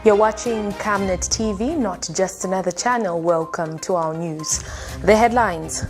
You're watching Camnet TV, not just another channel. Welcome to our news. The headlines.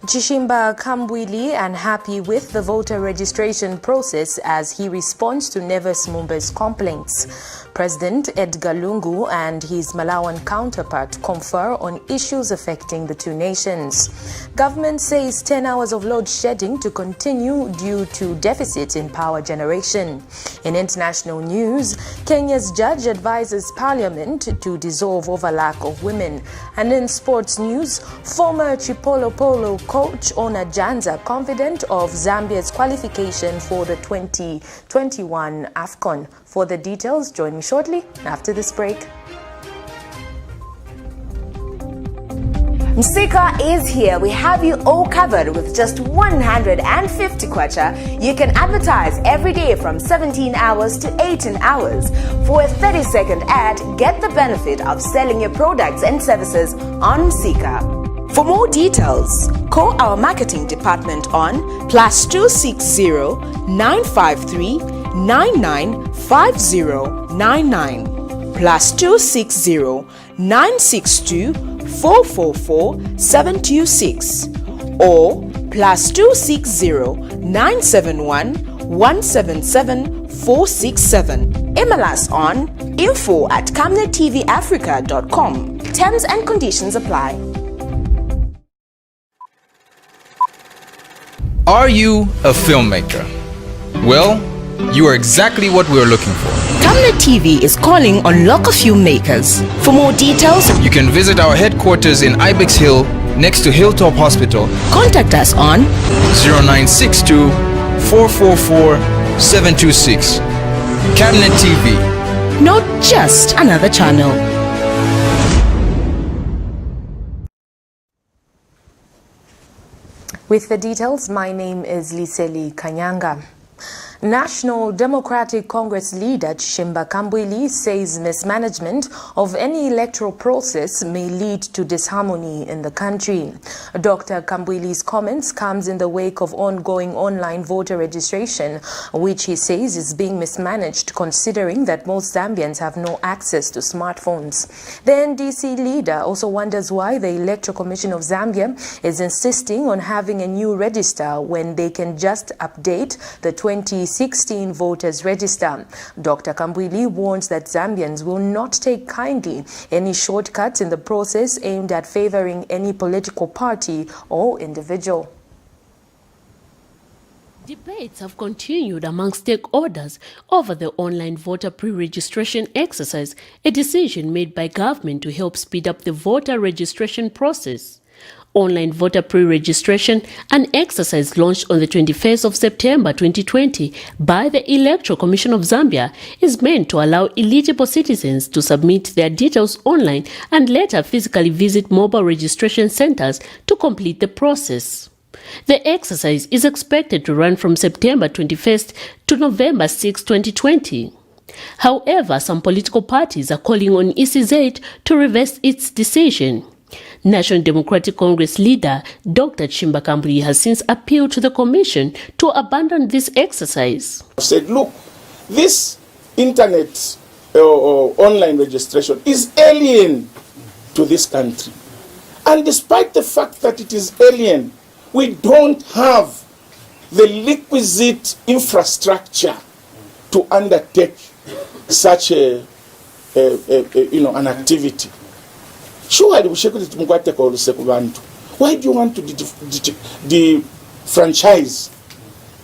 CHISHIMBA KAMBWILI unhappy with the voter registration process as he responds to MUMBA'S complaints. President EDGAR LUNGU and his Malawian counterpart confer on issues affecting the two nations. Government says 10 hours of load shedding to continue due to deficit in power generation. In international news, Kenya's judge advises parliament to dissolve over lack of women. And in sports news, former CHIPOLOPOLO coach owner JANZA confident of Zambia's qualification for the 2021 AFCON. For the details, join me shortly after this break. Msika is here. We have you all covered with just 150 kwacha. You can advertise every day from 17 hours to 18 hours. For a 30-second ad, get the benefit of selling your products and services on Msika. For more details, call our marketing department on +260 953 995099 +260 962 444 726 or +260 971 177 467. Email us on info@camnettvafrica.com. Terms and conditions apply. Are you a filmmaker? Well, you are exactly what we're looking for. Camnet TV is calling on local filmmakers. For more details, You can visit our headquarters in Ibex Hill, next to Hilltop Hospital. contact us on 0962 444 726. Camnet TV. not just another channel. With the details, my name is Liseli Kanyanga. National Democratic Congress leader CHISHIMBA KAMBWILI says mismanagement of any electoral process may lead to disharmony in the country. Dr. KAMBWILI's comments comes in the wake of ongoing online voter registration, which he says is being mismanaged considering that most Zambians have no access to smartphones. The NDC leader also wonders why the Electoral Commission of Zambia is insisting on having a new register when they can just update the 2016 voters register. Dr. KAMBWILI warns that Zambians will not take kindly any shortcuts in the process aimed at favoring any political party or individual. Debates have continued among stakeholders over the online voter pre-registration exercise, a decision made by government to help speed up the voter registration process. Online voter pre-registration, an exercise launched on the 21st of September 2020 by the Electoral Commission of Zambia, is meant to allow eligible citizens to submit their details online and later physically visit mobile registration centers to complete the process. The exercise is expected to run from September 21st to November 6, 2020. However, some political parties are calling on ECZ to reverse its decision. National Democratic Congress leader Dr. CHISHIMBA KAMBWILI has since appealed to the Commission to abandon this exercise. Said, look, this internet or online registration is alien to this country. And despite the fact that it is alien, we don't have the requisite infrastructure to undertake such an activity. Surely we should why do you want to defranchise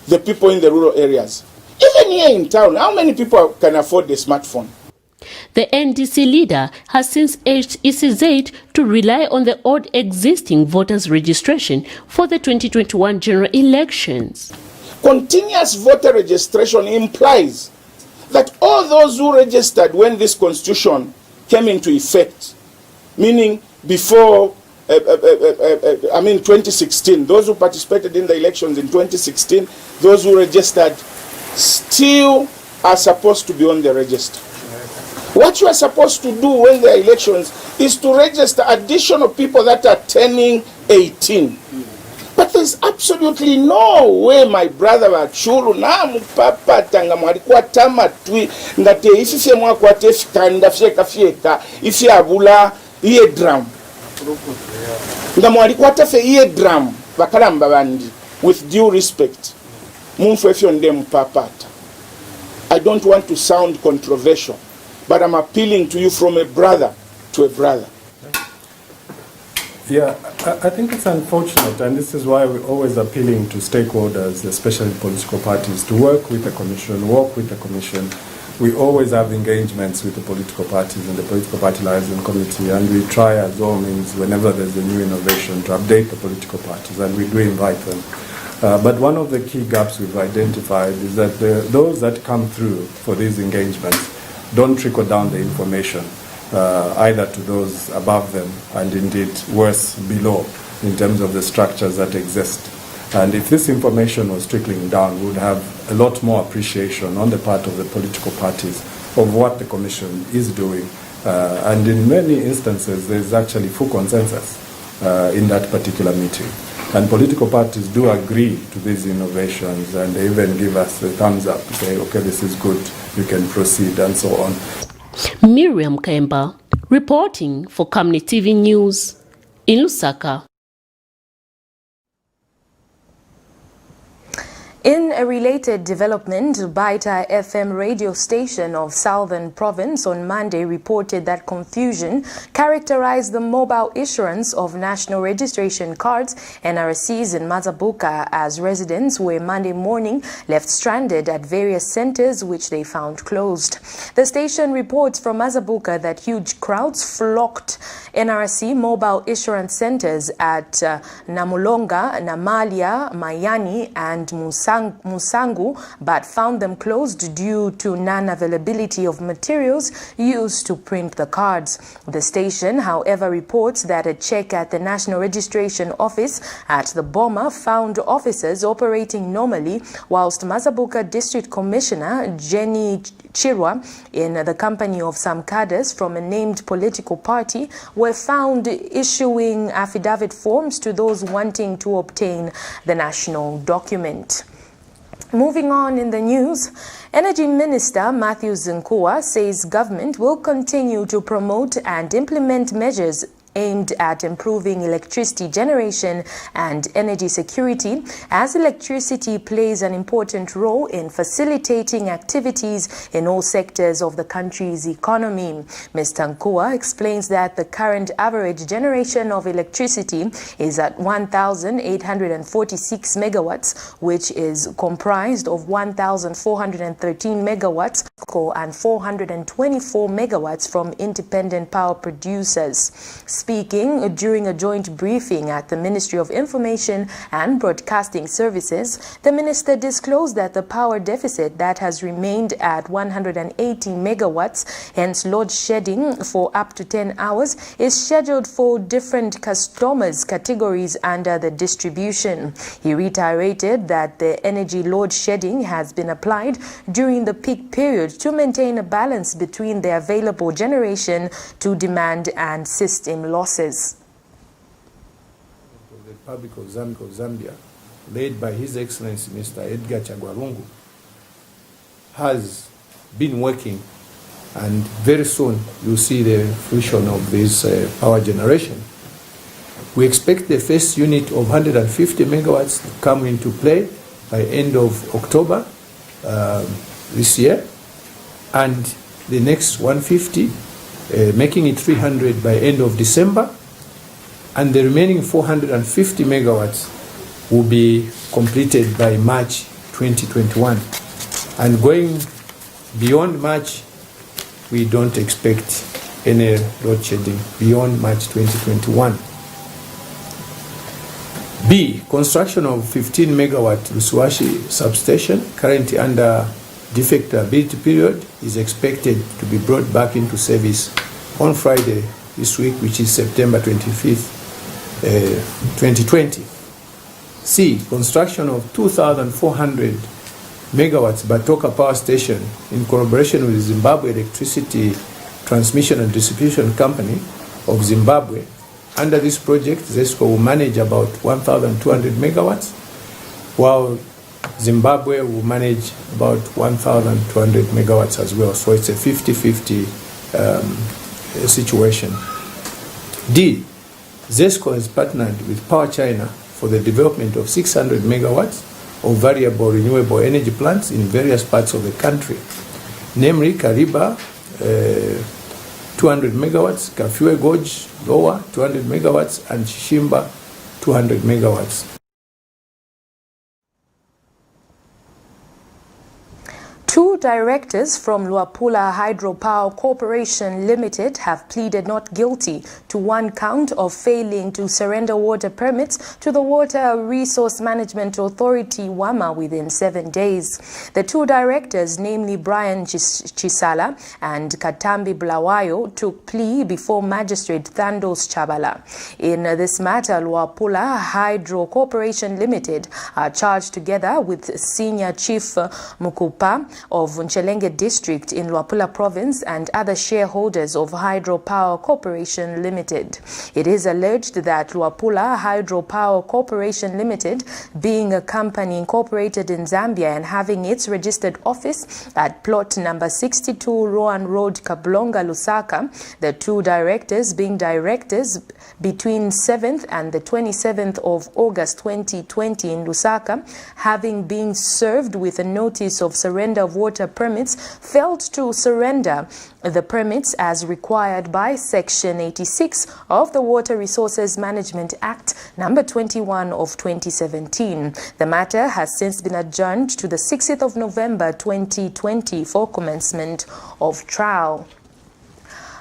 the people in the rural areas? Even here in town, how many people can afford a smartphone? The NDC leader has since urged ECZ to rely on the old existing voters registration for the 2021 general elections. Continuous voter registration implies that all those who registered when this constitution came into effect, meaning before 2016, those who participated in the elections in 2016, those who registered still are supposed to be on the register. What you are supposed to do when there are elections is to register additional people that are turning 18. But there's is absolutely no way my brother Wachuru na mupapa tanga mwalikuwa tamatwi ngate ififye mwakwa tefikanda fyeka ifye abula iye drum nga mwalikuwa tafe iye drum bakalamba bandi with due respect mumfu efyo nde mpapata. I don't want to sound controversial, but I'm appealing to you from a brother to a brother. Yeah, I think it's unfortunate, and this is why we're always appealing to stakeholders, especially political parties, to work with the Commission, work with the Commission. We always have engagements with the political parties and the political party liaison committee, and we try as all means, whenever there's a new innovation, to update the political parties, and we do invite them. But one of the key gaps we've identified is that those that come through for these engagements don't trickle down the information either to those above them and indeed worse below in terms of the structures that exist. And if this information was trickling down, we would have a lot more appreciation on the part of the political parties of what the Commission is doing. And in many instances, there's actually full consensus in that particular meeting. And political parties do agree to these innovations, and they even give us the thumbs up, say, okay, this is good, you can proceed, and so on. Miriam Kemba, reporting for Camnet TV News in Lusaka. In a related development, Baita FM radio station of Southern Province on Monday reported that confusion characterized the mobile issuance of national registration cards (NRCs) in Mazabuka as residents were Monday morning left stranded at various centers which they found closed. The station reports from Mazabuka that huge crowds flocked NRC mobile issuance centers at Namulonga, Namalia, Mayani and Musangu, but found them closed due to non-availability of materials used to print the cards. The station, however, reports that a check at the National Registration Office at the Boma found officers operating normally, whilst Mazabuka District Commissioner Jenny Chirwa, in the company of some cadres from a named political party, were found issuing affidavit forms to those wanting to obtain the national document. Moving on in the news, Energy Minister Matthew Zinkua says government will continue to promote and implement measures aimed at improving electricity generation and energy security, as electricity plays an important role in facilitating activities in all sectors of the country's economy. Mr. Nkua explains that the current average generation of electricity is at 1,846 megawatts, which is comprised of 1,413 megawatts and 424 megawatts from independent power producers. Speaking during a joint briefing at the Ministry of Information and Broadcasting Services, the minister disclosed that the power deficit that has remained at 180 megawatts, hence load shedding for up to 10 hours, is scheduled for different customers categories under the distribution. He reiterated that the energy load shedding has been applied during the peak period to maintain a balance between the available generation to demand and system losses. The Republic of Zambia, led by His Excellency Mr. EDGAR LUNGU, has been working, and very soon you'll see the fruition of this power generation. We expect the first unit of 150 megawatts to come into play by end of October this year, and the next 150, making it 300 by end of December, and the remaining 450 megawatts will be completed by March 2021. And going beyond March, we don't expect any load shedding beyond March 2021. B, construction of 15 megawatt Luswashi substation, currently under defectability period, is expected to be brought back into service on Friday this week, which is September 25th, 2020. C, construction of 2,400 megawatts Batoka Power Station in collaboration with Zimbabwe Electricity Transmission and Distribution Company of Zimbabwe Under this project, ZESCO will manage about 1,200 megawatts, while Zimbabwe will manage about 1,200 megawatts as well. So it's a 50-50 situation. D, ZESCO has partnered with Power China for the development of 600 megawatts of variable renewable energy plants in various parts of the country, namely Kariba, 200 megawatts, Kafue Gorge, Lower, 200 megawatts, and CHISHIMBA, 200 megawatts. Two directors from Luapula Hydropower Corporation Limited have pleaded not guilty to one count of failing to surrender water permits to the Water Resource Management Authority WAMA within 7 days. The two directors, namely Brian Chisala and Katambi Blawayo, took plea before Magistrate Thandos Chabala. In this matter, Luapula Hydro Corporation Limited are charged together with Senior Chief Mukupa of Nchelenge District in Luapula Province and other shareholders of Hydropower Corporation Limited. It is alleged that Luapula Hydropower Corporation Limited, being a company incorporated in Zambia and having its registered office at plot number 62 Roan Road, Kablonga, Lusaka, the two directors being directors between 7th and the 27th of August 2020 in Lusaka, having been served with a notice of surrender of water permits, failed to surrender the permits as required by Section 86 of the Water Resources Management Act number 21 of 2017. The matter has since been adjourned to the 6th of November 2020 for commencement of trial.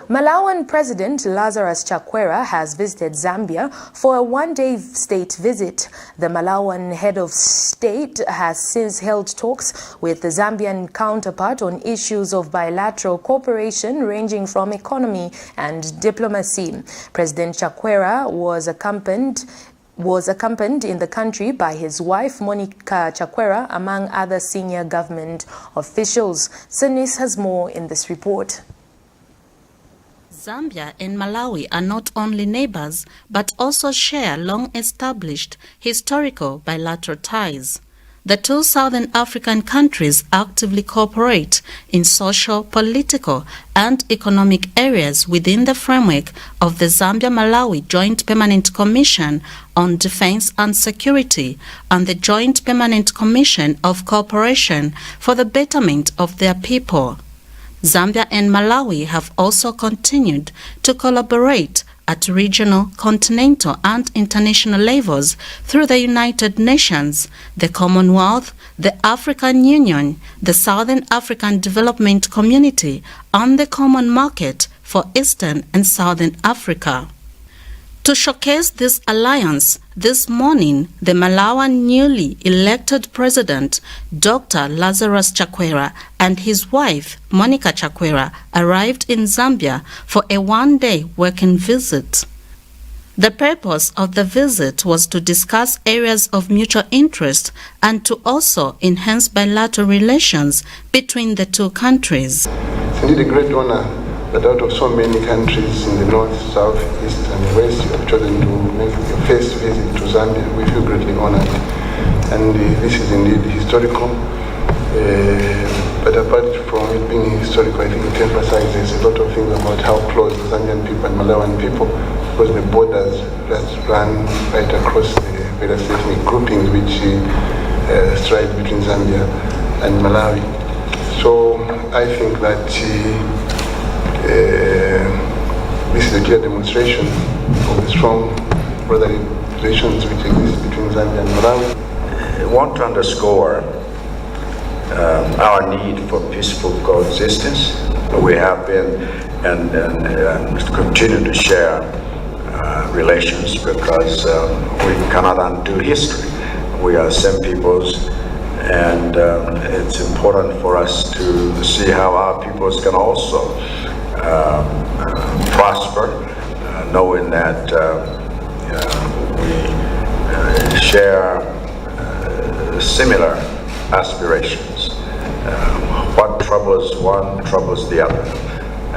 Malawian President Lazarus Chakwera has visited Zambia for a one-day state visit. The Malawian head of state has since held talks with the Zambian counterpart on issues of bilateral cooperation ranging from economy and diplomacy. President Chakwera was accompanied in the country by his wife Monica Chakwera, among other senior government officials. Sinis has more in this report. Zambia and Malawi are not only neighbors, but also share long-established historical bilateral ties. The two Southern African countries actively cooperate in social, political, and economic areas within the framework of the Zambia-Malawi Joint Permanent Commission on Defense and Security and the Joint Permanent Commission of Cooperation for the Betterment of their People. Zambia and Malawi have also continued to collaborate at regional, continental, and international levels through the United Nations, the Commonwealth, the African Union, the Southern African Development Community, and the Common Market for Eastern and Southern Africa. To showcase this alliance, this morning, the Malawian newly elected president, Dr. Lazarus Chakwera, and his wife, Monica Chakwera, arrived in Zambia for a one-day working visit. The purpose of the visit was to discuss areas of mutual interest and to also enhance bilateral relations between the two countries. It's indeed a great honor that out of so many countries in the north, south, east, and west, you have chosen to make your first visit to Zambia. We feel greatly honored. And this is indeed historical. But apart from it being historical, I think it emphasizes a lot of things about how close the Zambian people and Malawian people, because the borders that run right across the various ethnic groupings which stride between Zambia and Malawi. So I think that this is a clear demonstration of the strong brotherly relations which exist between Zambia and Malawi. I want to underscore our need for peaceful coexistence. We have been and continue to share relations because we cannot undo history. We are same peoples, and it's important for us to see how our peoples can also prosper, knowing that we share similar aspirations. What troubles one troubles the other,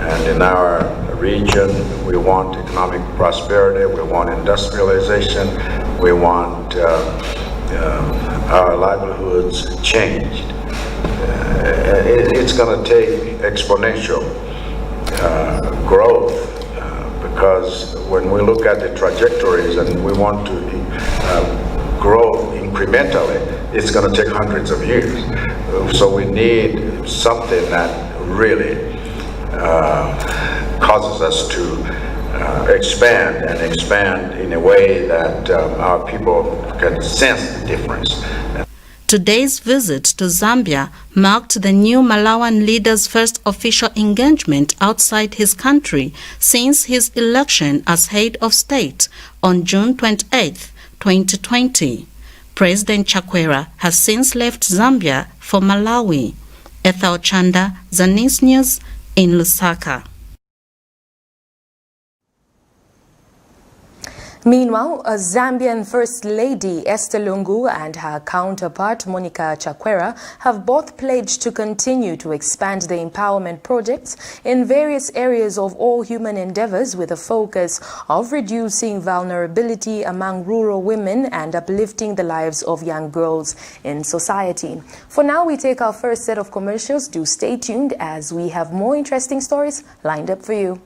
And in our region, we want economic prosperity, we want industrialization, we want our livelihoods changed. It's going to take exponential growth because when we look at the trajectories and we want to grow incrementally, it's going to take hundreds of years. So we need something that really causes us to expand in a way that our people can sense the difference. Today's visit to Zambia marked the new Malawian leader's first official engagement outside his country since his election as head of state on June 28, 2020. President Chakwera has since left Zambia for Malawi. Ethel Chanda, ZANBIA'S News in Lusaka. Meanwhile, a Zambian First Lady Esther Lungu and her counterpart Monica Chakwera have both pledged to continue to expand the empowerment projects in various areas of all human endeavors with a focus of reducing vulnerability among rural women and uplifting the lives of young girls in society. For now, we take our first set of commercials. Do stay tuned as we have more interesting stories lined up for you.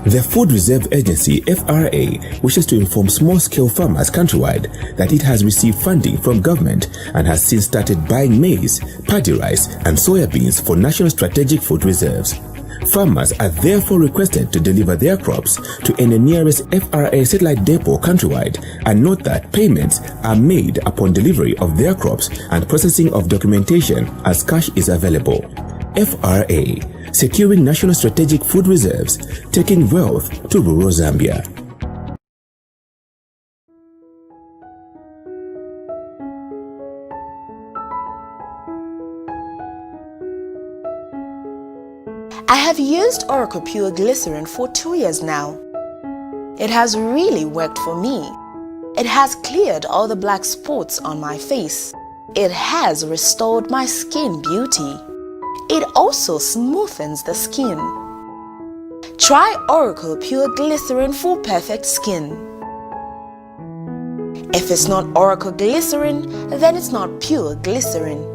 The Food Reserve Agency, FRA, wishes to inform small-scale farmers countrywide that it has received funding from government and has since started buying maize, paddy rice and soya beans for national strategic food reserves. Farmers are therefore requested to deliver their crops to any nearest FRA satellite depot countrywide and note that payments are made upon delivery of their crops and processing of documentation as cash is available. FRA, securing national strategic food reserves, taking wealth to rural Zambia. I have used Oracle Pure Glycerin for 2 years now. It has really worked for me. It has cleared all the black spots on my face. It has restored my skin beauty. It also smoothens the skin. Try Oracle Pure Glycerin for perfect skin. If it's not Oracle Glycerin, then it's not pure glycerin.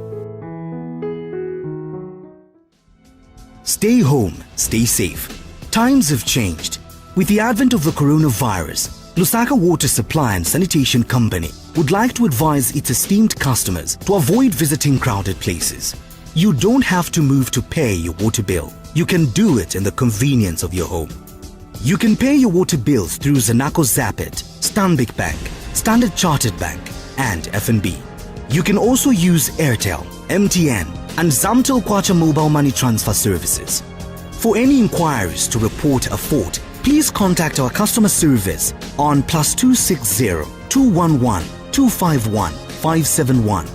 Stay home, stay safe. Times have changed. With the advent of the coronavirus, Lusaka Water Supply and Sanitation Company would like to advise its esteemed customers to avoid visiting crowded places. You don't have to move to pay your water bill. You can do it in the convenience of your home. You can pay your water bills through Zanaco Zapit, Stanbic Bank, Standard Chartered Bank, and FNB. You can also use Airtel, MTN, and Zamtel Kwacha mobile money transfer services. For any inquiries to report a fault, please contact our customer service on +260 211 251 571,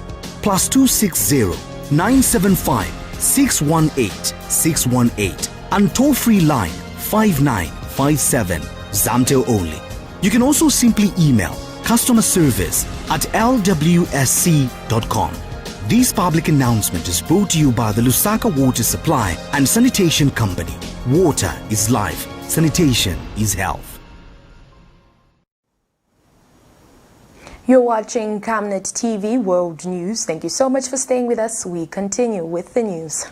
+260 975 618 618, and toll-free line 5957, Zamtel only. You can also simply email customerservice@lwsc.com. This public announcement is brought to you by the Lusaka Water Supply and Sanitation Company. Water is life. Sanitation is health. You're watching Camnet TV World News. Thank you so much for staying with us. We continue with the news.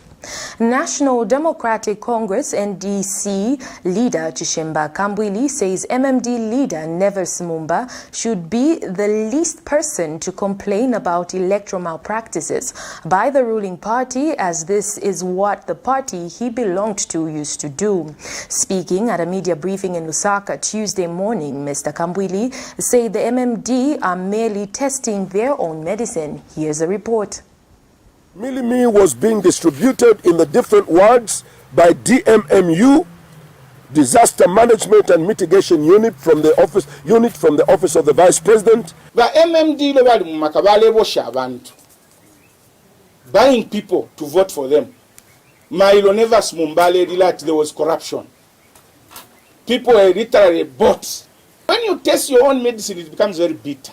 National Democratic Congress NDC leader CHISHIMBA KAMBWILI says MMD leader Neves Mumba should be the least person to complain about electoral malpractices by the ruling party, as this is what the party he belonged to used to do. Speaking at a media briefing in Lusaka Tuesday morning, Mr. KAMBWILI said the MMD are merely testing their own medicine. Here's a report. Milimi was being distributed in the different wards by DMMU, Disaster Management and Mitigation Unit from the office of the Vice President. The MMD level makabale bosha abantu, buying people to vote for them. Mailo Neves Mumbale realized there was corruption. People are literally bots. When you test your own medicine, it becomes very bitter.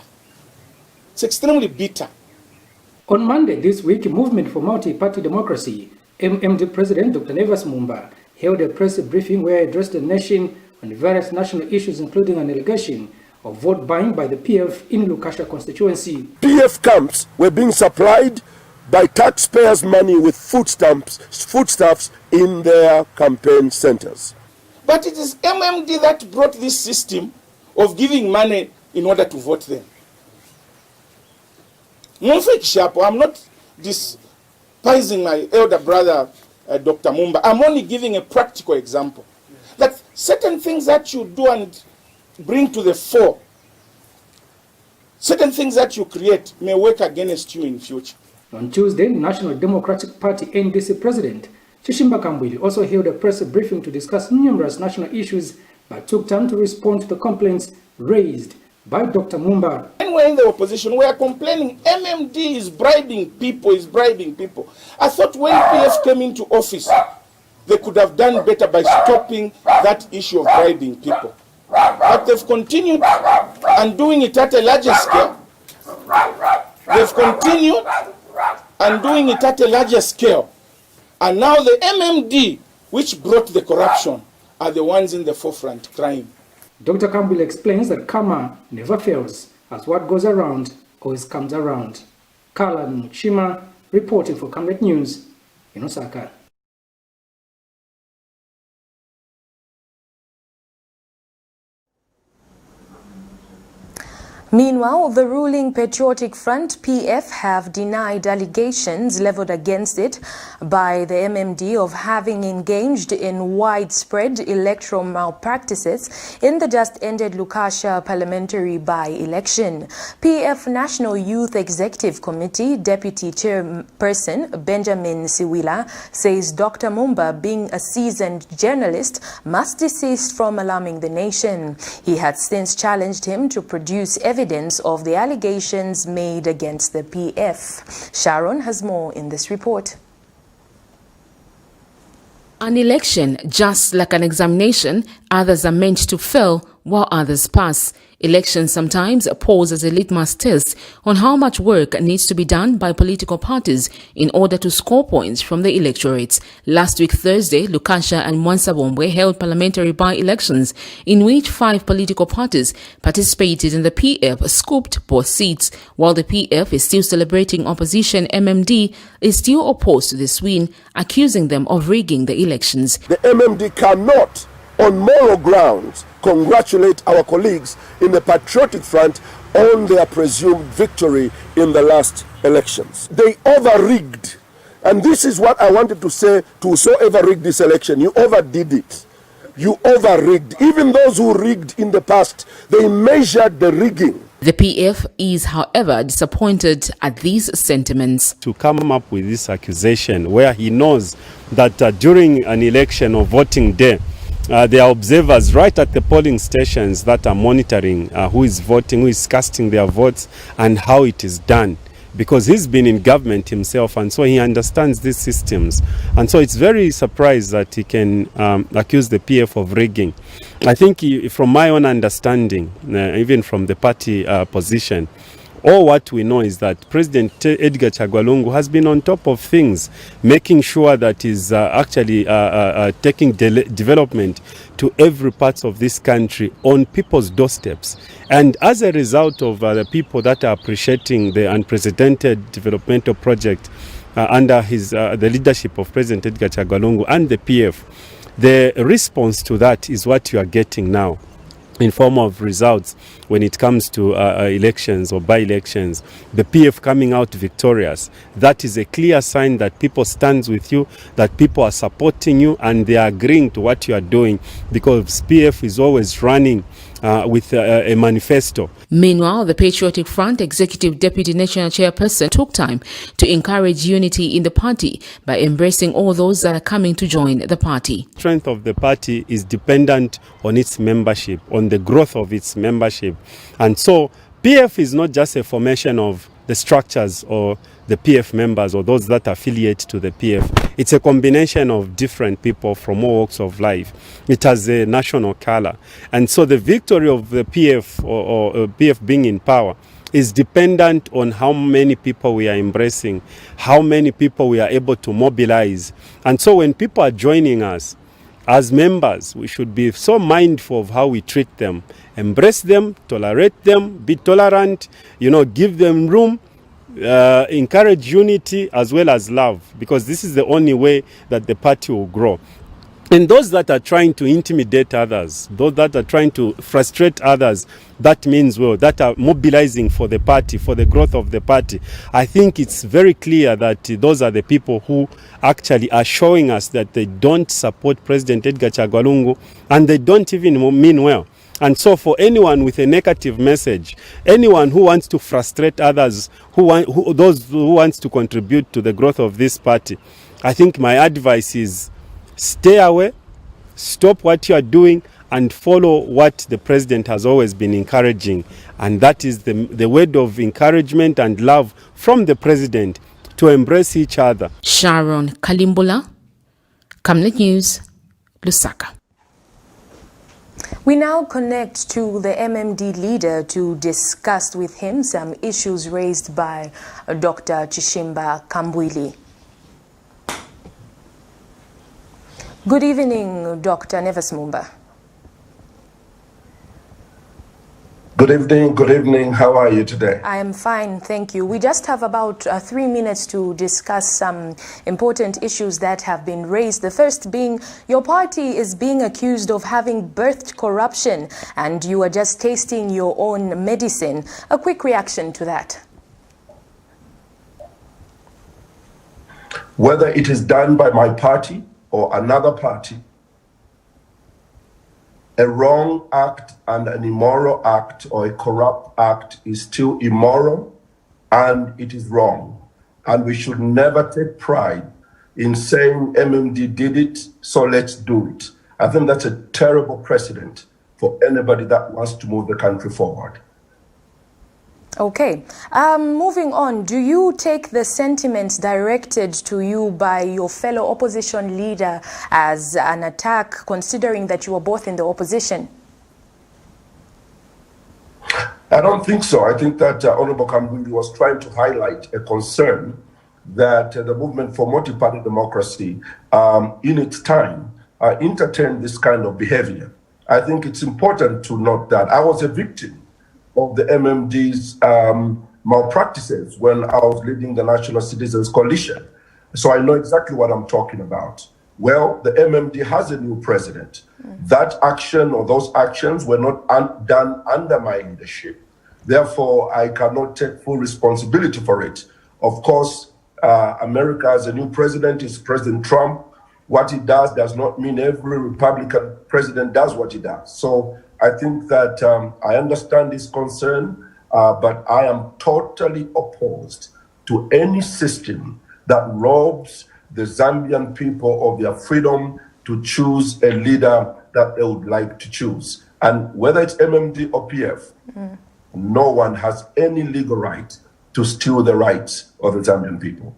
It's extremely bitter. On Monday this week, Movement for Multi-Party Democracy MMD President Dr. Nevas Mumba held a press briefing where he addressed the nation on various national issues, including an allegation of vote buying by the PF in Lukasha constituency. PF camps were being supplied by taxpayers' money with foodstuffs in their campaign centers. But it is MMD that brought this system of giving money in order to vote them. I'm not despising my elder brother, Dr. Mumba. I'm only giving a practical example. That certain things that you do and bring to the fore, certain things that you create may work against you in future. On Tuesday, National Democratic Party NDC President CHISHIMBA KAMBWILI also held a press briefing to discuss numerous national issues, but took time to respond to the complaints raised by Dr. Mumba. When we're in the opposition, we are complaining MMD is bribing people, I thought when PF came into office, they could have done better by stopping that issue of bribing people. But they've continued and doing it at a larger scale. They've continued and doing it at a larger scale. And now the MMD, which brought the corruption, are the ones in the forefront crying. Dr. Kambwili explains that karma never fails, as what goes around always comes around. Carla Muchima reporting for Camnet News in Osaka. Meanwhile, the ruling Patriotic Front PF have denied allegations leveled against it by the MMD of having engaged in widespread electoral malpractices in the just-ended Lukasha parliamentary by-election. PF National Youth Executive Committee Deputy Chairperson Benjamin Siwila says Dr. Mumba, being a seasoned journalist, must desist from alarming the nation. He had since challenged him to produce evidence of the allegations made against the PF. Sharon has more in this report. An election, just like an examination, others are meant to fail while others pass. Elections sometimes pose as a litmus test on how much work needs to be done by political parties in order to score points from the electorate. Last week Thursday, Lukasha and Mwansabombwe held parliamentary by-elections in which 5 political parties participated and the PF scooped both seats. While the PF is still celebrating opposition, MMD is still opposed to this win, accusing them of rigging the elections. The MMD cannot, on moral grounds, congratulate our colleagues in the Patriotic Front on their presumed victory in the last elections. They over-rigged. And this is what I wanted to say to whosoever rigged this election. You overdid it. You over-rigged. Even those who rigged in the past, they measured the rigging. The PF is, however, disappointed at these sentiments. To come up with this accusation where he knows that during an election or voting day, there are observers right at the polling stations that are monitoring who is voting, who is casting their votes, and how it is done. Because he's been in government himself, and so he understands these systems. And so it's very surprised that he can accuse the PF of rigging. I think from my own understanding, even from the party position, all what we know is that President Edgar Chagwa has been on top of things, making sure that he's actually taking development to every part of this country on people's doorsteps. And as a result of the people that are appreciating the unprecedented developmental project under the leadership of President Edgar Chagwa and the PF, the response to that is what you are getting now in form of results when it comes to elections or by-elections, the PF coming out victorious. That is a clear sign that people stand with you, that people are supporting you, and they are agreeing to what you are doing, because PF is always running with a manifesto. Meanwhile, the Patriotic Front Executive Deputy National Chairperson took time to encourage unity in the party by embracing all those that are coming to join the party. The strength of the party is dependent on its membership, on the growth of its membership. And so PF is not just a formation of the structures or the PF members or those that affiliate to the PF. It's a combination of different people from all walks of life. It has a national color. And so the victory of the PF or PF being in power is dependent on how many people we are embracing, how many people we are able to mobilize. And so when people are joining us as members, we should be so mindful of how we treat them, embrace them, tolerate them, be tolerant, give them room, encourage unity as well as love, because this is the only way that the party will grow. And those that are trying to intimidate others, those that are trying to frustrate others, that means, well, that are mobilizing for the party, for the growth of the party. I think it's very clear that those are the people who actually are showing us that they don't support President Edgar Chagwa Lungu, and they don't even mean well. And so for anyone with a negative message, anyone who wants to frustrate others, those who wants to contribute to the growth of this party, I think my advice is stay away, stop what you are doing, and follow what the president has always been encouraging. And that is the word of encouragement and love from the president to embrace each other. Sharon Kalimbola, Camnet News, Lusaka. We now connect to the MMD leader to discuss with him some issues raised by Dr. CHISHIMBA KAMBWILI. Good evening, Dr. Neves Mumba. Good evening. How are you today? I am fine, thank you. We just have about 3 minutes to discuss some important issues that have been raised. The first being your party is being accused of having birthed corruption and you are just tasting your own medicine. A quick reaction to that. Whether it is done by my party or another party, a wrong act and an immoral act or a corrupt act is still immoral and it is wrong. And we should never take pride in saying MMD did it, so let's do it. I think that's a terrible precedent for anybody that wants to move the country forward. Okay, moving on, do you take the sentiments directed to you by your fellow opposition leader as an attack, considering that you were both in the opposition? I don't think so. I think that Honorable KAMBWILI was trying to highlight a concern that the movement for multi-party democracy in its time entertained this kind of behavior. I think it's important to note that I was a victim of the MMD's malpractices when I was leading the National Citizens Coalition. So I know exactly what I'm talking about. Well, the MMD has a new president. That action or those actions were not done under my leadership. Therefore, I cannot take full responsibility for it. Of course, America has a new president, is President Trump. What he does not mean every Republican president does what he does. So I think that I understand this concern, but I am totally opposed to any system that robs the Zambian people of their freedom to choose a leader that they would like to choose. And whether it's MMD or PF, no one has any legal right to steal the rights of the Zambian people.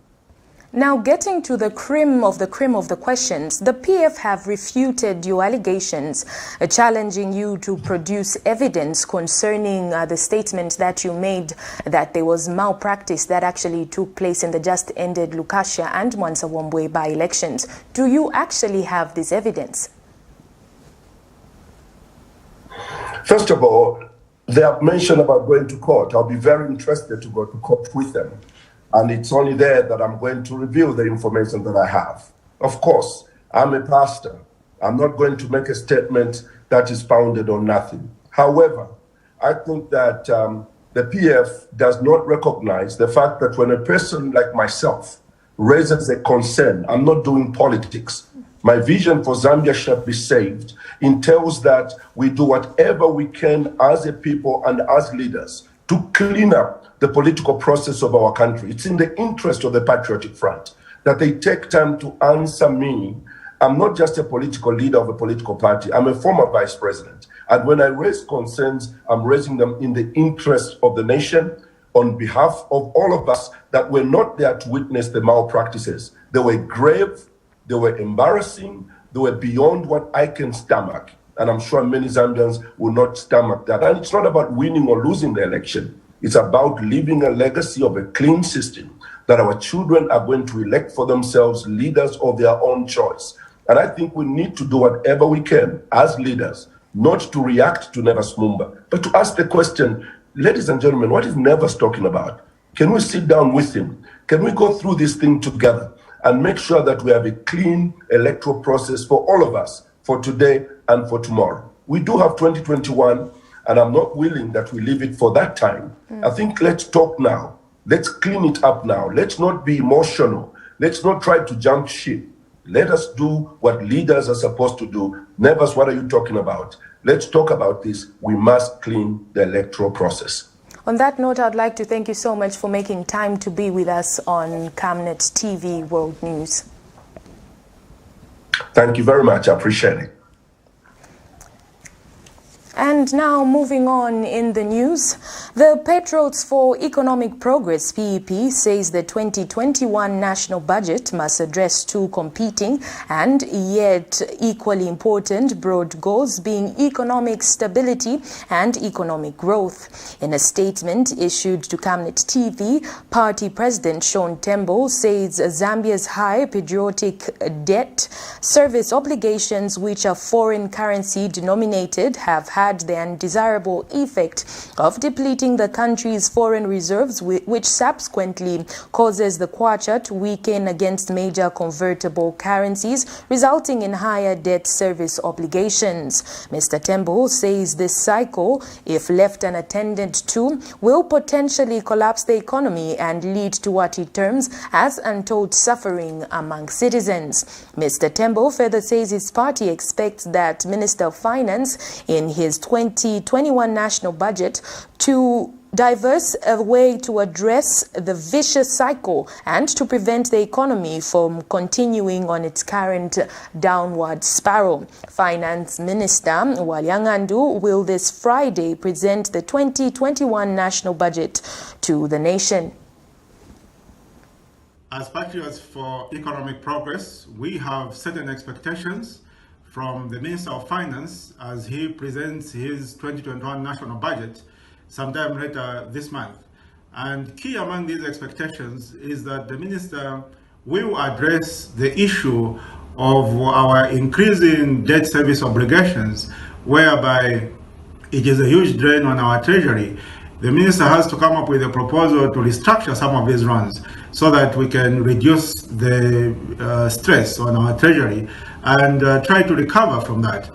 Now, getting to the cream of the questions, the PF have refuted your allegations, challenging you to produce evidence concerning the statement that you made that there was malpractice that actually took place in the just ended Lukasha and Mwanza-Wambwe by-elections. Do you actually have this evidence? First of all, they have mentioned about going to court. I'll be very interested to go to court with them. And it's only there that I'm going to reveal the information that I have. Of course, I'm a pastor. I'm not going to make a statement that is founded on nothing. However, I think that the PF does not recognize the fact that when a person like myself raises a concern, I'm not doing politics. My vision for Zambia shall be saved entails that we do whatever we can as a people and as leaders to clean up the political process of our country. It's in the interest of the Patriotic Front that they take time to answer me. I'm not just a political leader of a political party. I'm a former vice president. And when I raise concerns, I'm raising them in the interest of the nation, on behalf of all of us that were not there to witness the malpractices. They were grave, they were embarrassing, they were beyond what I can stomach. And I'm sure many Zambians will not stomach that. And it's not about winning or losing the election. It's about leaving a legacy of a clean system that our children are going to elect for themselves leaders of their own choice. And I think we need to do whatever we can as leaders, not to react to Nevers Mumba, but to ask the question, ladies and gentlemen, what is Nevers talking about? Can we sit down with him? Can we go through this thing together and make sure that we have a clean electoral process for all of us, for today and for tomorrow? We do have 2021, and I'm not willing that we leave it for that time. I think let's talk now. Let's clean it up now. Let's not be emotional. Let's not try to jump ship. Let us do what leaders are supposed to do. Nevers, what are you talking about? Let's talk about this. We must clean the electoral process. On that note, I'd like to thank you so much for making time to be with us on Camnet TV World News. Thank you very much. I appreciate it. And now moving on in the news, the Patriots for Economic Progress PEP says the 2021 national budget must address two competing and yet equally important broad goals, being economic stability and economic growth. In a statement issued to Camnet TV, party president Sean Tembo says Zambia's high patriotic debt service obligations, which are foreign currency denominated, have had the undesirable effect of depleting the country's foreign reserves, which subsequently causes the kwacha to weaken against major convertible currencies, resulting in higher debt service obligations. Mr. Tembo says this cycle, if left unattended to, will potentially collapse the economy and lead to what he terms as untold suffering among citizens. Mr. Tembo further says his party expects that Minister of Finance in his 2021 national budget to diverse a way to address the vicious cycle and to prevent the economy from continuing on its current downward spiral. Finance Minister Walyangandu will this Friday present the 2021 national budget to the nation. As Patriots for Economic Progress, we have certain expectations from the Minister of Finance as he presents his 2021 national budget sometime later this month. And key among these expectations is that the Minister will address the issue of our increasing debt service obligations, whereby it is a huge drain on our treasury. The Minister has to come up with a proposal to restructure some of these loans so that we can reduce the stress on our treasury and try to recover from that.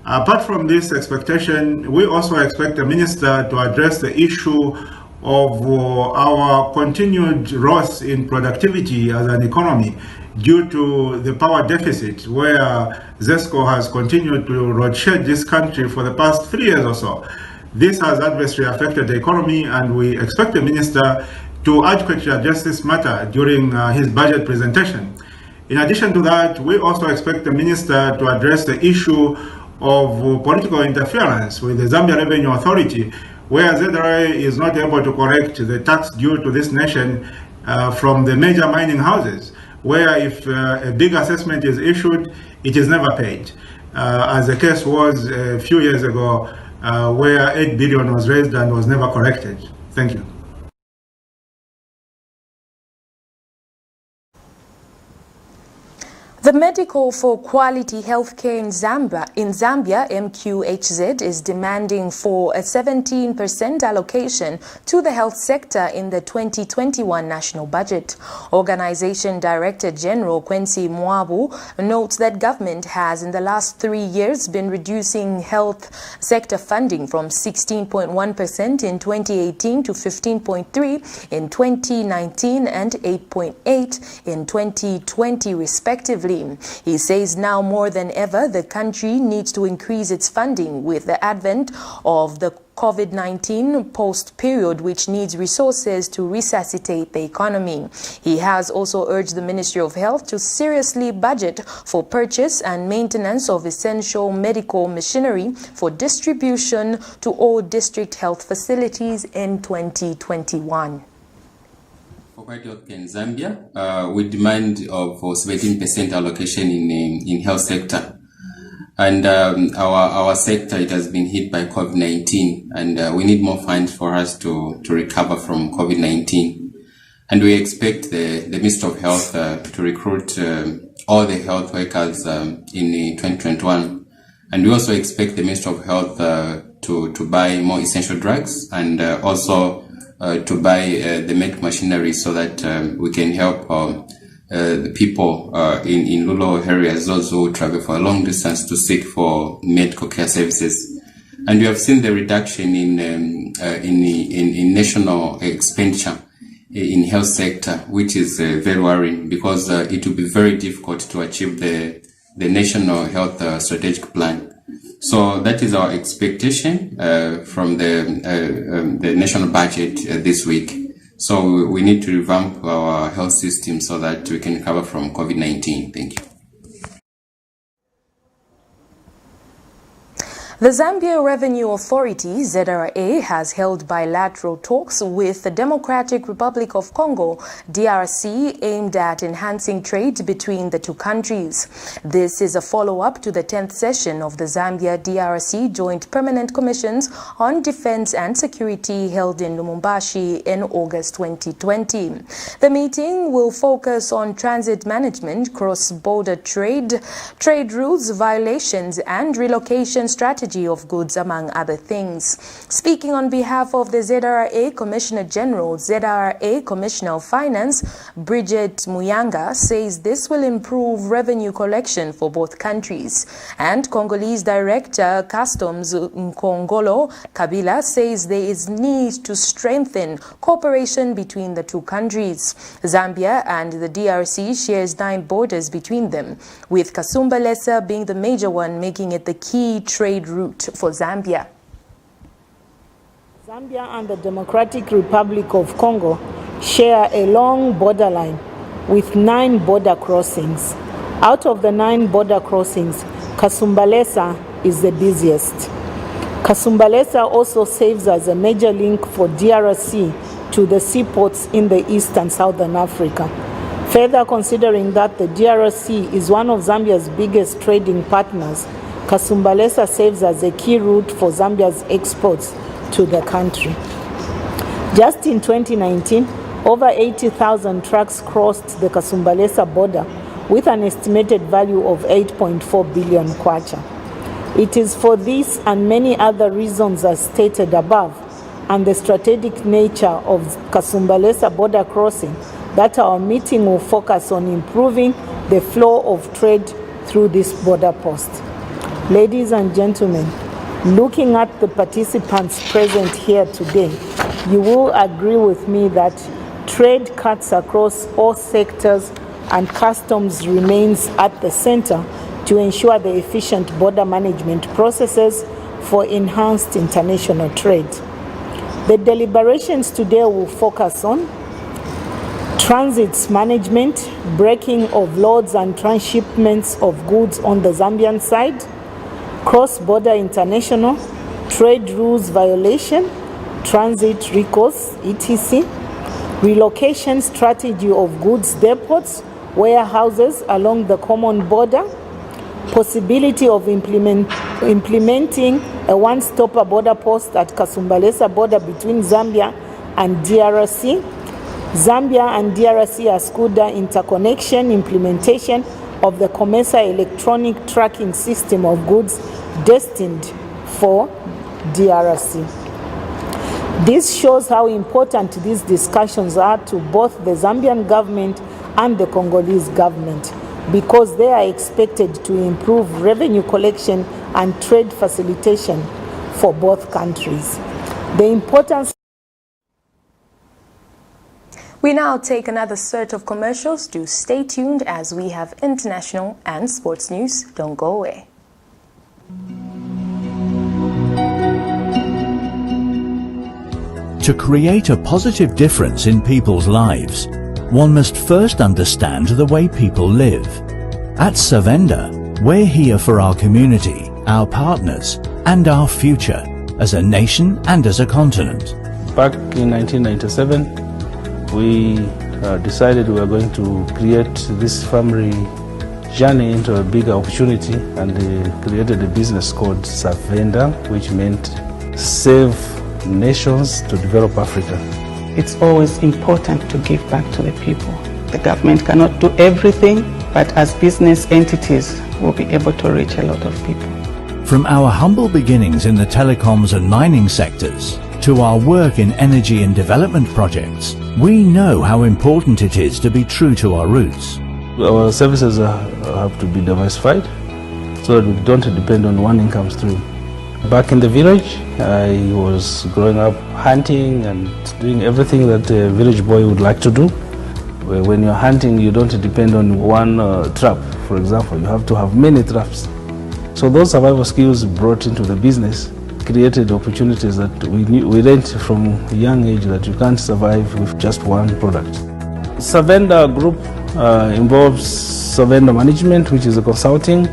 Apart from this expectation, we also expect the Minister to address the issue of our continued loss in productivity as an economy due to the power deficit, where ZESCO has continued to roadshed this country for the past 3 years or so. This has adversely affected the economy, and we expect the Minister to adequately address this matter during his budget presentation. In addition to that, we also expect the Minister to address the issue of political interference with the Zambia Revenue Authority, where ZRA is not able to collect the tax due to this nation from the major mining houses, where if a big assessment is issued, it is never paid, as the case was a few years ago, where 8 billion was raised and was never corrected. Thank you. The Medical for Quality Healthcare in Zambia, MQHZ, is demanding for a 17% allocation to the health sector in the 2021 national budget. Organization Director General Quincy Mwabu notes that government has in the last 3 years been reducing health sector funding from 16.1% in 2018 to 15.3% in 2019 and 8.8% in 2020 respectively. He says now more than ever the country needs to increase its funding with the advent of the COVID-19 post-period, which needs resources to resuscitate the economy. He has also urged the Ministry of Health to seriously budget for purchase and maintenance of essential medical machinery for distribution to all district health facilities in 2021. For quality healthcare in Zambia, we demand for 17% allocation in health sector. And our sector, it has been hit by COVID-19, and we need more funds for us to recover from COVID-19. And we expect the Ministry of Health to recruit all the health workers in 2021. And we also expect the Ministry of Health to buy more essential drugs, and also to buy the medical machinery, so that we can help the people in rural areas, those who travel for a long distance to seek for medical care services. And we have seen the reduction in national expenditure in health sector, which is very worrying, because it will be very difficult to achieve the national health strategic plan. So that is our expectation from the national budget this week. So we need to revamp our health system so that we can recover from COVID-19. Thank you. The Zambia Revenue Authority, ZRA, has held bilateral talks with the Democratic Republic of Congo, DRC, aimed at enhancing trade between the two countries. This is a follow-up to the 10th session of the Zambia-DRC Joint Permanent Commissions on Defense and Security held in Lubumbashi in August 2020. The meeting will focus on transit management, cross-border trade, trade rules violations, and relocation strategies of goods, among other things. Speaking on behalf of the ZRA Commissioner General, ZRA Commissioner of Finance, Bridget Muyanga, says this will improve revenue collection for both countries. And Congolese Director Customs Nkongolo Kabila says there is need to strengthen cooperation between the two countries. Zambia and the DRC shares 9 borders between them, with Kasumbalesa being the major one, making it the key trade route for Zambia. Zambia and the Democratic Republic of Congo share a long borderline with 9 border crossings. Out of the 9 border crossings, Kasumbalesa is the busiest. Kasumbalesa also serves as a major link for DRC to the seaports in the East and Southern Africa. Further, considering that the DRC is one of Zambia's biggest trading partners, Kasumbalesa serves as a key route for Zambia's exports to the country. Just in 2019, over 80,000 trucks crossed the Kasumbalesa border with an estimated value of 8.4 billion kwacha. It is for this and many other reasons as stated above, and the strategic nature of Kasumbalesa border crossing, that our meeting will focus on improving the flow of trade through this border post. Ladies and gentlemen, looking at the participants present here today, you will agree with me that trade cuts across all sectors and customs remains at the center to ensure the efficient border management processes for enhanced international trade. The deliberations today will focus on transits management, breaking of loads and transshipments of goods on the Zambian side, cross-border international, trade rules violation, transit recourse, etc., relocation strategy of goods depots, warehouses along the common border, possibility of implementing a one-stopper border post at Kasumbalesa border between Zambia and DRC, Zambia and DRC ASCUDA interconnection, implementation of the COMESA electronic tracking system of goods destined for DRC. This shows how important these discussions are to both the Zambian government and the Congolese government, because they are expected to improve revenue collection and trade facilitation for both countries. The importance. We now take another set of commercials. Do stay tuned as we have international and sports news. Don't go away. To create a positive difference in people's lives, one must first understand the way people live. At Savenda, we're here for our community, our partners, and our future, as a nation and as a continent. Back in 1997, we decided we were going to create this family journey into a bigger opportunity, and they created a business called Savenda, which meant save nations to develop Africa. It's always important to give back to the people. The government cannot do everything, but as business entities, we'll be able to reach a lot of people. From our humble beginnings in the telecoms and mining sectors to our work in energy and development projects, we know how important it is to be true to our roots. Our services have to be diversified so that we don't depend on one income stream. Back in the village, I was growing up hunting and doing everything that a village boy would like to do. When you're hunting, you don't depend on one trap, for example. You have to have many traps. So those survival skills brought into the business created opportunities that we learned from a young age that you can't survive with just one product. Savenda Group involves Savenda Management, which is a consulting,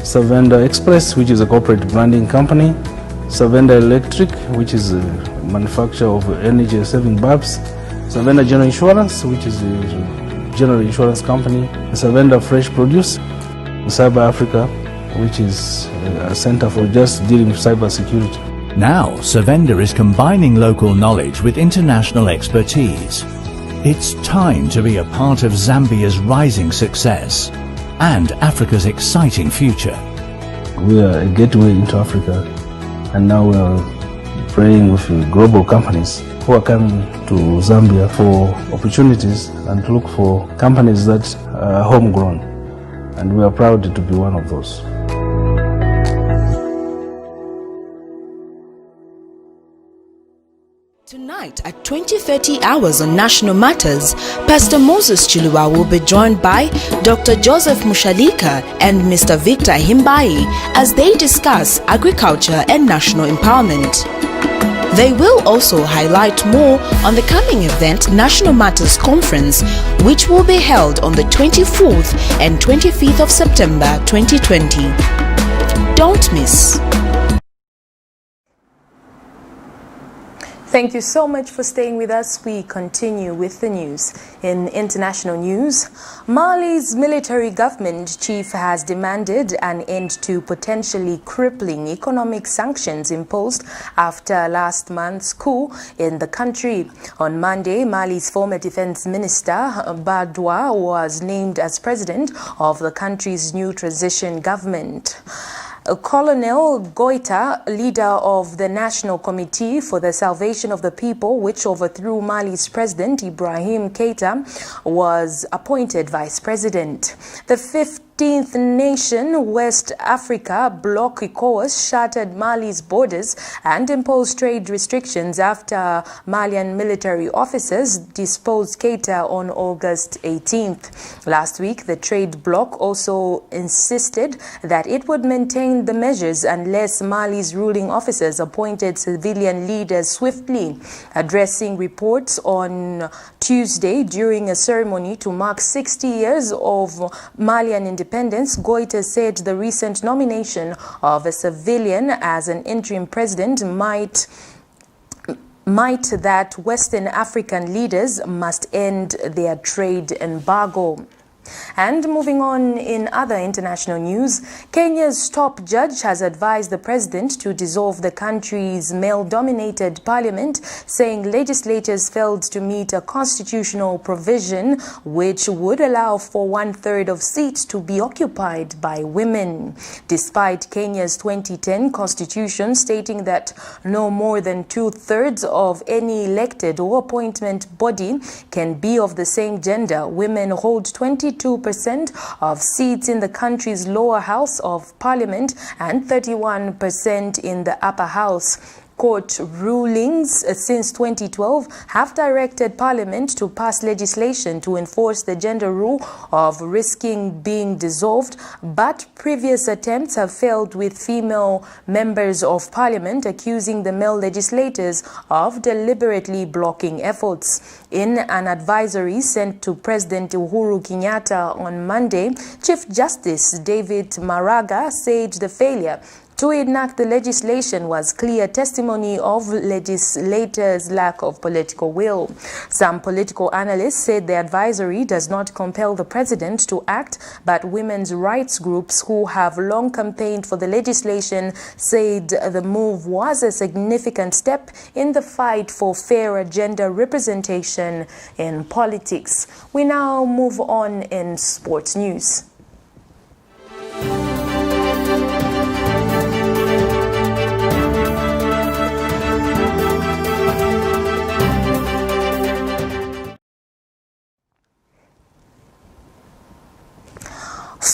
Savenda Express, which is a corporate branding company, Savenda Electric, which is a manufacturer of energy-saving bulbs, Savenda General Insurance, which is a general insurance company, Savenda Fresh Produce, Cyber Africa, which is a center for just dealing with cyber security. Now, Savenda is combining local knowledge with international expertise. It's time to be a part of Zambia's rising success and Africa's exciting future. We are a gateway into Africa, and now we are praying with global companies who are coming to Zambia for opportunities and to look for companies that are homegrown, and we are proud to be one of those. Tonight at 20:30 hours on National Matters, Pastor Moses Chilua will be joined by Dr. Joseph Mushalika and Mr. Victor Himbai as they discuss agriculture and national empowerment. They will also highlight more on the coming event National Matters Conference, which will be held on the 24th and 25th of September 2020. Don't miss. Thank you so much for staying with us. We continue with the news. In international news, Mali's military government chief has demanded an end to potentially crippling economic sanctions imposed after last month's coup in the country. On Monday, Mali's former defense minister, Badwa, was named as president of the country's new transition government. Colonel Goita, leader of the National Committee for the Salvation of the People, which overthrew Mali's president Ibrahim Keita, was appointed vice president. The 15th nation, West Africa bloc ECOWAS, shattered Mali's borders and imposed trade restrictions after Malian military officers disposed Keita on August 18th. Last week, the trade bloc also insisted that it would maintain the measures unless Mali's ruling officers appointed civilian leaders swiftly. Addressing reports on Tuesday during a ceremony to mark 60 years of Malian independence, Goita said the recent nomination of a civilian as an interim president might that Western African leaders must end their trade embargo. And moving on in other international news, Kenya's top judge has advised the president to dissolve the country's male-dominated parliament, saying legislators failed to meet a constitutional provision which would allow for 1/3 of seats to be occupied by women. Despite Kenya's 2010 constitution stating that no more than 2/3 of any elected or appointment body can be of the same gender, women hold 22% of seats in the country's lower house of parliament and 31% in the upper house. Court rulings since 2012 have directed Parliament to pass legislation to enforce the gender rule of risking being dissolved, but previous attempts have failed, with female members of Parliament accusing the male legislators of deliberately blocking efforts. In an advisory sent to President Uhuru Kenyatta on Monday, Chief Justice David Maraga said the failure to enact the legislation was clear testimony of legislators' lack of political will. Some political analysts said the advisory does not compel the president to act, but women's rights groups who have long campaigned for the legislation said the move was a significant step in the fight for fairer gender representation in politics. We now move on in sports news.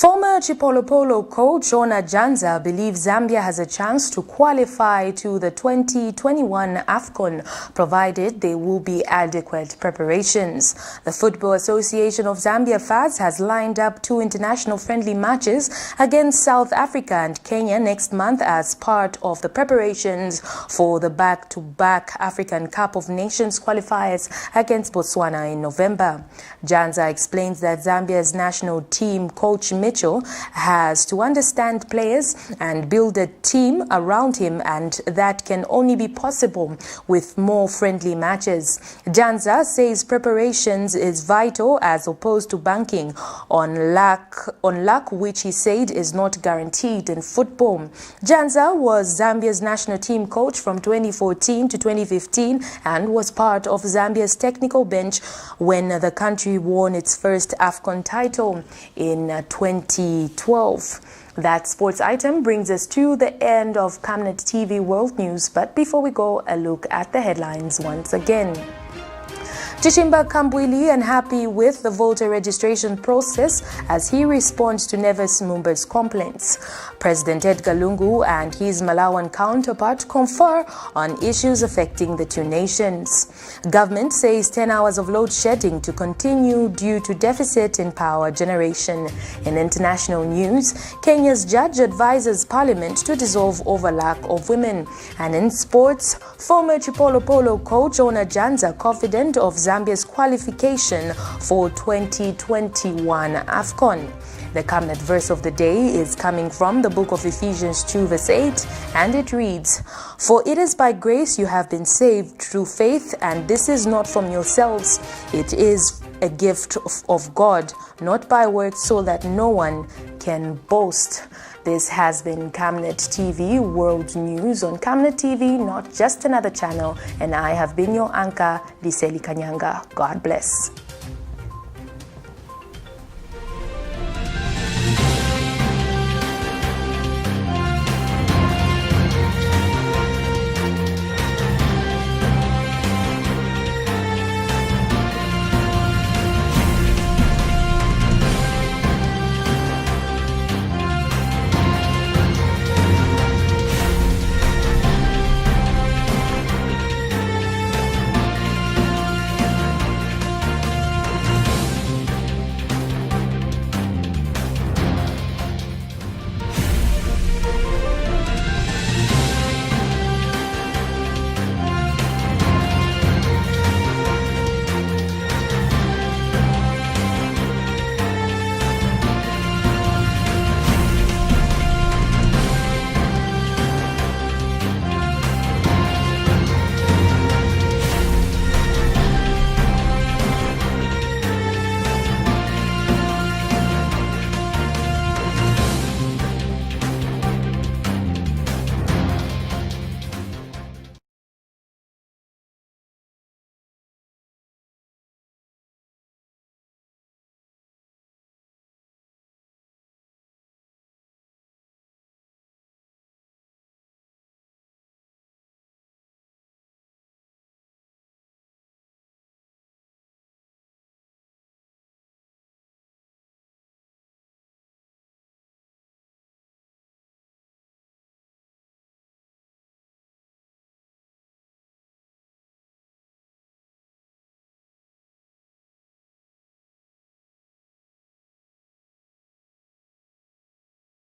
Former CHIPOLOPOLO coach JANZA believes Zambia has a chance to qualify to the 2021 AFCON, provided there will be adequate preparations. The Football Association of Zambia FAZ has lined up 2 international friendly matches against South Africa and Kenya next month as part of the preparations for the back-to-back African Cup of Nations qualifiers against Botswana in November. JANZA explains that Zambia's national team coach Mitchell has to understand players and build a team around him, and that can only be possible with more friendly matches. JANZA says preparations is vital as opposed to banking on luck, which he said is not guaranteed in football. JANZA was Zambia's national team coach from 2014 to 2015 and was part of Zambia's technical bench when the country won its first AFCON title in 2012. That sports item brings us to the end of Camnet TV World News. But before we go, a look at the headlines once again. CHISHIMBA KAMBWILI unhappy with the voter registration process as he responds to MUMBA'S complaints. President Edgar Lungu and his Malawian counterpart confer on issues affecting the two nations. Government says 10 hours of load shedding to continue due to deficit in power generation. In international news, Kenya's judge advises parliament to dissolve over lack of women. And in sports, former CHIPOLOPOLO coach JANZA confident of Zambia's qualification for 2021 AFCON. The Camnet verse of the day is coming from the book of Ephesians 2 verse 8, and it reads, "For it is by grace you have been saved through faith, and this is not from yourselves. It is a gift of God, not by works, so that no one can boast." This has been Camnet TV World News on Camnet TV, not just another channel, and I have been your anchor, Liseli Kanyanga. God bless.